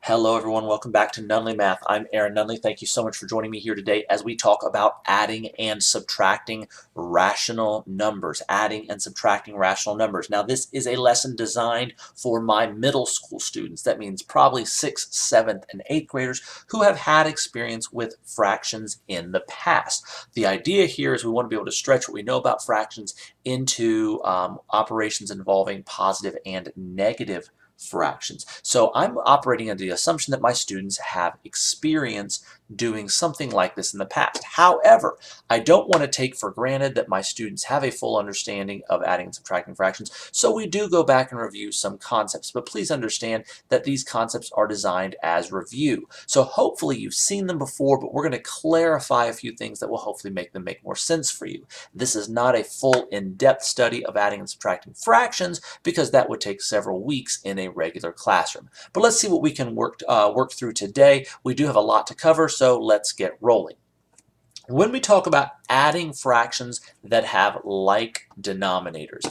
Hello everyone, welcome back to Nunley Math. I'm Aaron Nunley. Thank you so much for joining me here today as we talk about adding and subtracting rational numbers. Adding and subtracting rational numbers. Now this is a lesson designed for my middle school students. That means probably 6th, 7th, and 8th graders who have had experience with fractions in the past. The idea here is we want to be able to stretch what we know about fractions into operations involving positive and negative fractions. So I'm operating under the assumption that my students have experience doing something like this in the past. However, I don't want to take for granted that my students have a full understanding of adding and subtracting fractions, so we do go back and review some concepts. But please understand that these concepts are designed as review. So hopefully you've seen them before, but we're going to clarify a few things that will hopefully make them make more sense for you. This is not a full in-depth study of adding and subtracting fractions because that would take several weeks in a regular classroom. But let's see what we can work through today. We do have a lot to cover, so let's get rolling. When we talk about adding fractions that have like denominators,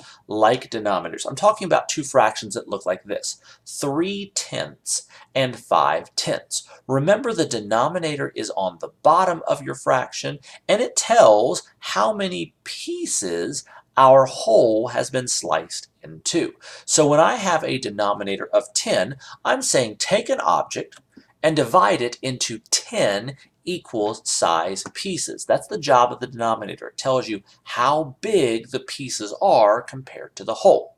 I'm talking about two fractions that look like this, 3/10 and 5/10. Remember, the denominator is on the bottom of your fraction, and it tells how many pieces our whole has been sliced in two. So when I have a denominator of 10, I'm saying take an object and divide it into 10 equal size pieces. That's the job of the denominator. It tells you how big the pieces are compared to the whole.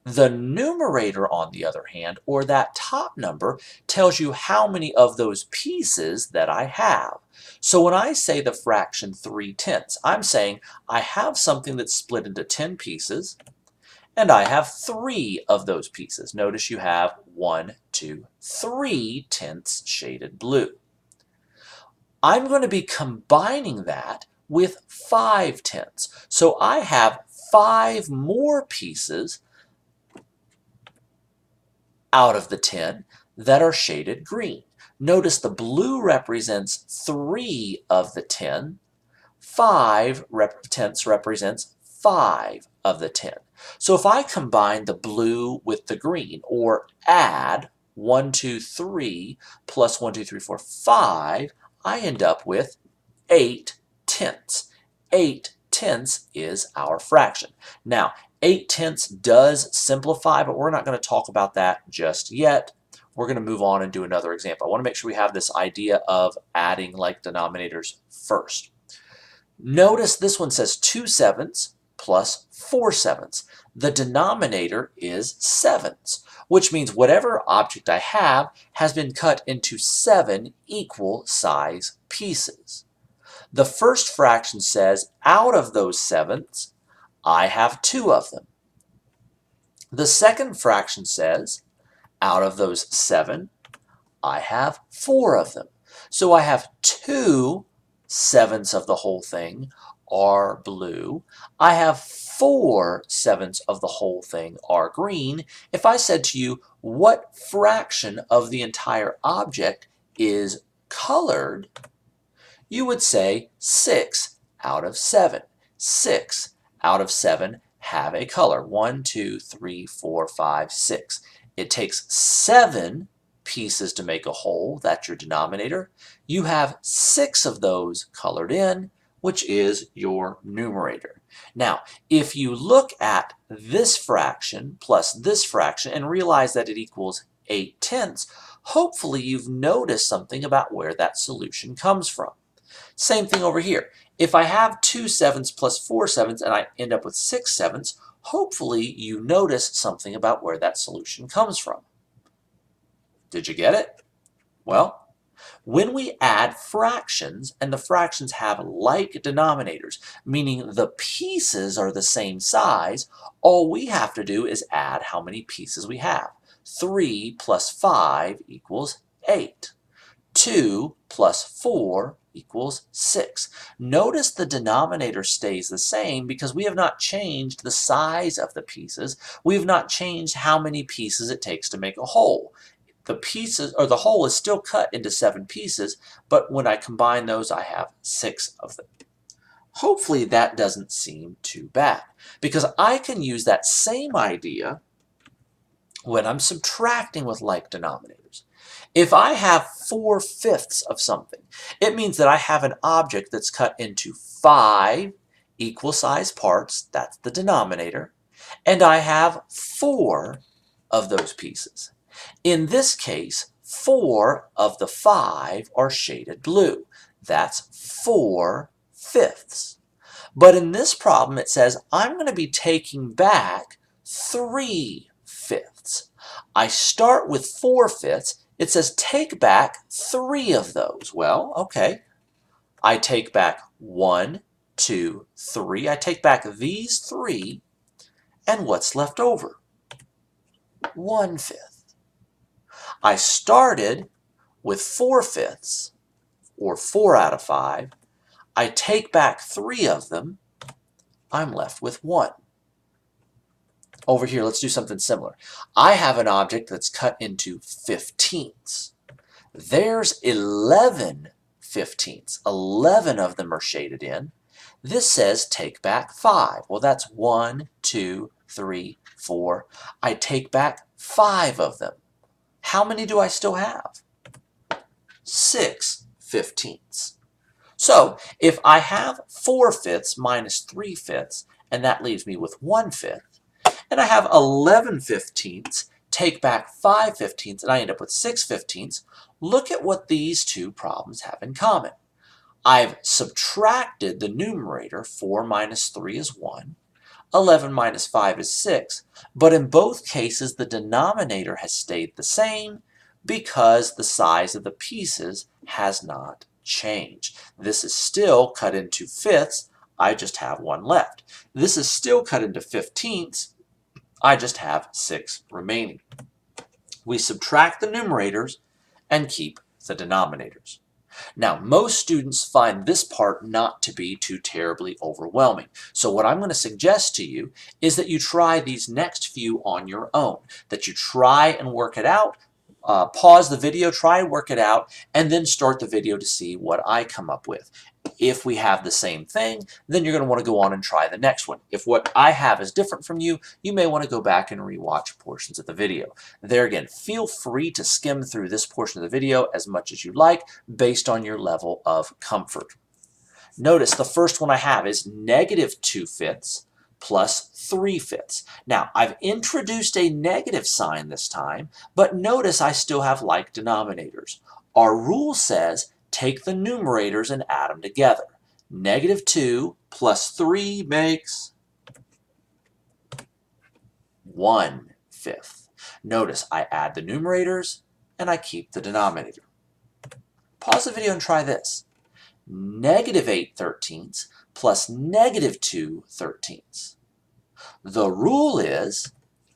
The numerator, on the other hand, or that top number, tells you how many of those pieces that I have. So when I say the fraction 3/10, I'm saying I have something that's split into 10 pieces, and I have 3 of those pieces. Notice you have 1, 2, 3/10 shaded blue. I'm going to be combining that with 5/10. So I have 5 more pieces out of the 10 that are shaded green. Notice the blue represents 3 of the 10. 5/10 represents 5 of the 10. So if I combine the blue with the green, or add 1, 2, 3 plus 1, 2, 3, 4, 5, I end up with 8/10. 8/10 is our fraction. Now, 8/10 does simplify, but we're not going to talk about that just yet. We're going to move on and do another example. I want to make sure we have this idea of adding like denominators first. Notice this one says 2/7 plus 4/7. The denominator is 7s, which means whatever object I have has been cut into 7 equal size pieces. The first fraction says out of those 7s, I have 2 of them. The second fraction says out of those 7, I have 4 of them. So I have 2/7 of the whole thing are blue. I have 4/7 of the whole thing are green. If I said to you, what fraction of the entire object is colored, you would say 6 out of 7. 6 out of 7 have a color. 1, 2, 3, 4, 5, 6. It takes 7 pieces to make a whole. That's your denominator. You have 6 of those colored in, which is your numerator. Now, if you look at this fraction plus this fraction and realize that it equals 8/10, hopefully you've noticed something about where that solution comes from. Same thing over here. If I have 2/7 plus 4/7 and I end up with 6/7, hopefully you notice something about where that solution comes from. Did you get it? Well, when we add fractions, and the fractions have like denominators, meaning the pieces are the same size, all we have to do is add how many pieces we have. 3 plus 5 equals 8. 2 plus 4 equals 6. Notice the denominator stays the same because we have not changed the size of the pieces. We have not changed how many pieces it takes to make a whole. The pieces, or the whole, is still cut into 7 pieces, but when I combine those, I have 6 of them. Hopefully that doesn't seem too bad, because I can use that same idea when I'm subtracting with like denominators. If I have 4/5 of something, it means that I have an object that's cut into 5 equal sized parts, that's the denominator, and I have 4 of those pieces. In this case, 4 of the 5 are shaded blue. That's 4/5. But in this problem, it says I'm going to be taking back 3/5. I start with 4/5. It says take back 3 of those. Well, okay. I take back 1, 2, 3. I take back these 3, and what's left over? 1/5. I started with 4/5, or 4 out of 5. I take back 3 of them. I'm left with 1. Over here, let's do something similar. I have an object that's cut into 15ths. There's 11 15ths. 11 of them are shaded in. This says take back 5. Well, that's 1, 2, 3, 4. I take back 5 of them. How many do I still have? 6 15ths. So if I have 4/5 minus 3/5, and that leaves me with 1/5, and I have 11 15ths, take back 5 15ths, and I end up with 6 15ths, look at what these two problems have in common. I've subtracted the numerator. 4 minus 3 is 1. 11 minus 5 is 6. But in both cases, the denominator has stayed the same because the size of the pieces has not changed. This is still cut into fifths. I just have 1 left. This is still cut into 15ths. I just have 6 remaining. We subtract the numerators and keep the denominators. Now, most students find this part not to be too terribly overwhelming. So what I'm going to suggest to you is that you try these next few on your own, that you try and work it out. Pause the video, try and work it out, and then start the video to see what I come up with. If we have the same thing, then you're going to want to go on and try the next one. If what I have is different from you, you may want to go back and rewatch portions of the video. There again, feel free to skim through this portion of the video as much as you like based on your level of comfort. Notice the first one I have is negative 2/5 plus 3/5. Now, I've introduced a negative sign this time, but notice I still have like denominators. Our rule says take the numerators and add them together. Negative 2 plus 3 makes 1/5. Notice I add the numerators and I keep the denominator. Pause the video and try this. Negative 8/13 plus negative 2/13. The rule is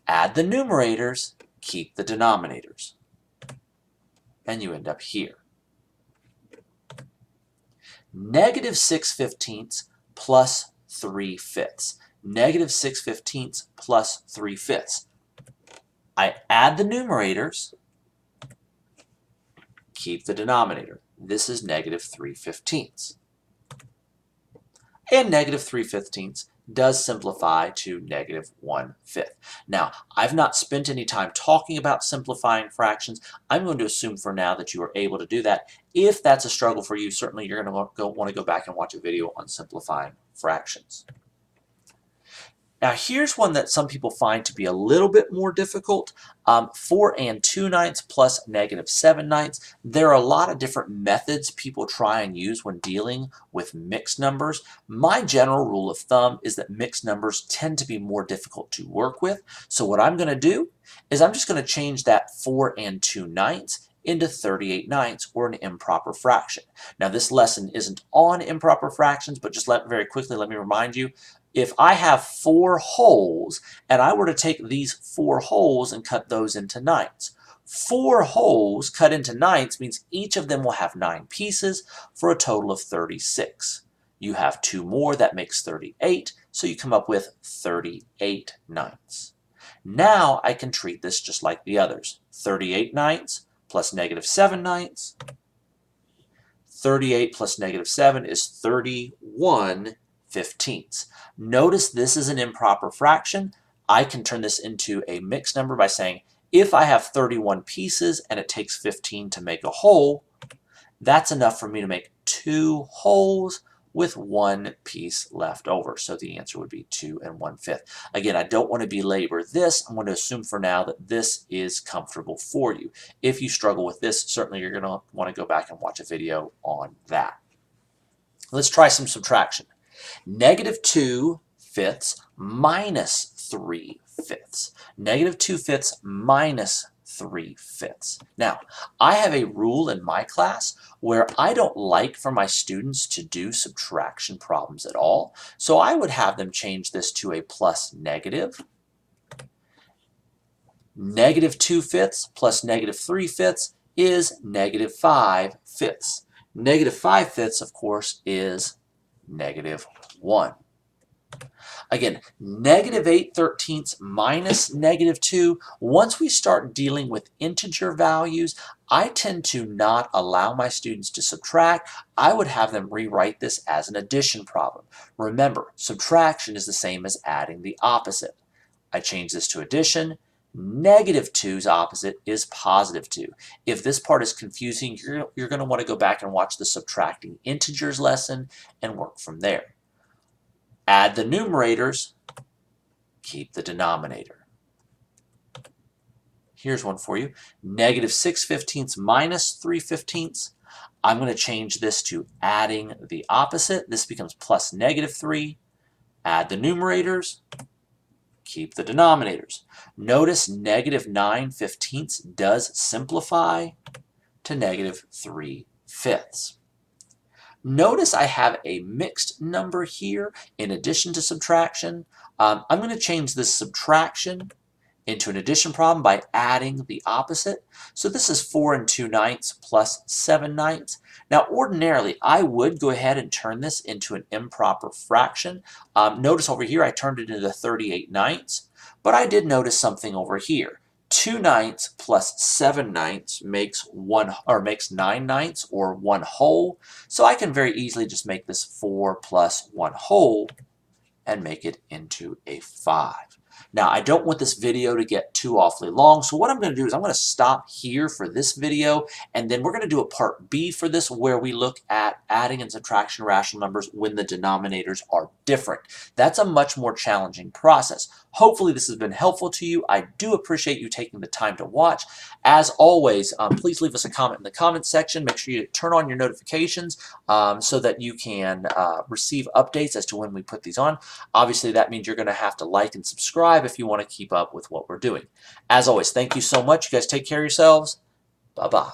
add the numerators, keep the denominators. And you end up here. Negative 6/15 plus 3/5. Negative 6/15 plus 3/5. I add the numerators, keep the denominator. This is negative 3/15. And negative 3/15 does simplify to negative 1/5. Now, I've not spent any time talking about simplifying fractions. I'm going to assume for now that you are able to do that. If that's a struggle for you, certainly you're going to want to go back and watch a video on simplifying fractions. Now, here's one that some people find to be a little bit more difficult. 4 2/9 plus negative 7/9. There are a lot of different methods people try and use when dealing with mixed numbers. My general rule of thumb is that mixed numbers tend to be more difficult to work with. So what I'm going to do is I'm just going to change that 4 2/9 into 38/9, or an improper fraction. Now, this lesson isn't on improper fractions, but just very quickly let me remind you, if I have 4 wholes and I were to take these 4 wholes and cut those into 9ths, 4 wholes cut into 9ths means each of them will have 9 pieces for a total of 36. You have 2 more, that makes 38, so you come up with 38/9. Now I can treat this just like the others. 38/9 plus negative 7/9. 38 plus negative 7 is 31/15. Notice this is an improper fraction. I can turn this into a mixed number by saying If I have 31 pieces and it takes 15 to make a whole, that's enough for me to make 2 wholes with 1 piece left over. So the answer would be 2 1/5. Again, I don't want to belabor this. I'm going to assume for now that this is comfortable for you. If you struggle with this, certainly you're going to want to go back and watch a video on that. Let's try some subtraction. -2/5 minus 3/5. -2/5 minus 3/5. Now, I have a rule in my class where I don't like for my students to do subtraction problems at all, so I would have them change this to a plus negative. -2/5 plus -3/5 is -5/5. -5/5, of course, is -1. Again, -8/13 minus -2. Once we start dealing with integer values, I tend to not allow my students to subtract. I would have them rewrite this as an addition problem. Remember, subtraction is the same as adding the opposite. I change this to addition. -2's opposite is +2. If this part is confusing, you're going to want to go back and watch the subtracting integers lesson and work from there. Add the numerators, keep the denominator. Here's one for you. -6/15 minus 3/15. I'm going to change this to adding the opposite. This becomes plus -3. Add the numerators, keep the denominators. Notice -9/15 does simplify to -3/5. Notice I have a mixed number here in addition to subtraction. I'm going to change this subtraction into an addition problem by adding the opposite. So this is 4 2/9 plus 7/9. Now ordinarily I would go ahead and turn this into an improper fraction. Notice over here I turned it into 38/9, but I did notice something over here. 2/9 plus 7/9 makes 9/9 or 1 whole. So I can very easily just make this 4 plus 1 whole and make it into a 5. Now, I don't want this video to get too awfully long, so what I'm going to do is I'm going to stop here for this video, and then we're going to do a part B for this where we look at adding and subtraction rational numbers when the denominators are different. That's a much more challenging process. Hopefully this has been helpful to you. I do appreciate you taking the time to watch. As always, please leave us a comment in the comment section. Make sure you turn on your notifications so that you can receive updates as to when we put these on. Obviously, that means you're going to have to like and subscribe if you want to keep up with what we're doing. As always, thank you so much. You guys take care of yourselves. Bye-bye.